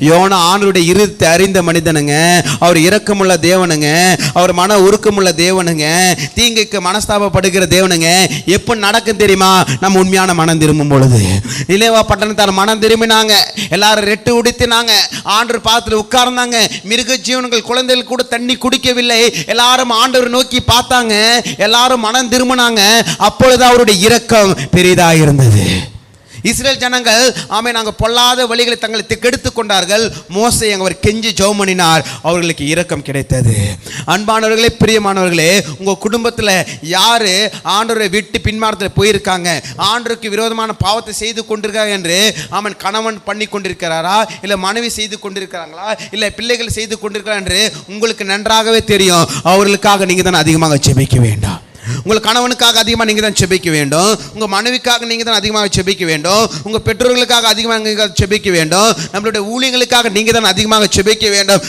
YONO ஆண்டவருடைய இருதயத்தை அறிந்த மனிதனுங்க. அவர் இரக்கமுள்ள தேவனுங்க, அவர் மன உருக்கமுள்ள தேவனுங்க, தீங்குக்கு மனஸ்தாபப்படுகிற தேவனுங்க. எப்போ நடக்கும் தெரியுமா? நம்ம உண்மையான மனம் திரும்பும் பொழுது. நினைவா பட்டணத்தார் மனம் திரும்பினாங்க, எல்லாரும் ரெட்டு உடுத்தினாங்க, ஆண்டவர் பாதத்தில் உட்கார்ந்தாங்க. மிருக ஜீவன்கள் குழந்தைகள் கூட தண்ணி குடிக்கவில்லை. எல்லாரும் ஆண்டவர் நோக்கி பார்த்தாங்க, எல்லாரும் மனம் திரும்பினாங்க. அப்பொழுது அவருடைய இரக்கம் பெரிதாக இருந்தது. இஸ்ரேல் ஜனங்கள் நாங்கள் பொல்லாத வழிகளை தங்களை கெடுத்து கொண்டார்கள். மோசே அவர் கெஞ்சி ஜெபம் பண்ணினார், அவர்களுக்கு இரக்கம் கிடைத்தது. அன்பானவர்களே, பிரியமானவர்களே, உங்கள் குடும்பத்தில் யார் ஆண்டவரை விட்டு பின்மாற்றத்தில் போயிருக்காங்க, ஆண்டவருக்கு விரோதமான பாவத்தை செய்து கொண்டிருக்காங்க என்று கணவன் பண்ணி கொண்டிருக்கிறாரா, இல்லை மனைவி செய்து கொண்டிருக்கிறாங்களா, இல்லை பிள்ளைகள் செய்து கொண்டிருக்கிறார் என்று உங்களுக்கு நன்றாகவே தெரியும். அவர்களுக்காக நீங்கள் தான் அதிகமாக ஜெபிக்க வேண்டாம். உங்கள் கணவனுக்காக அதிகமாக நீங்கள் தான் செபிக்க வேண்டும். உங்கள் மனைவிக்காக நீங்கள் தான் அதிகமாக செபிக்க வேண்டும். உங்கள் பெற்றோர்களுக்காக அதிகமாக செபிக்க வேண்டும். நம்மளுடைய ஊழியர்களுக்காக நீங்கள் தான் அதிகமாக செபிக்க வேண்டும்.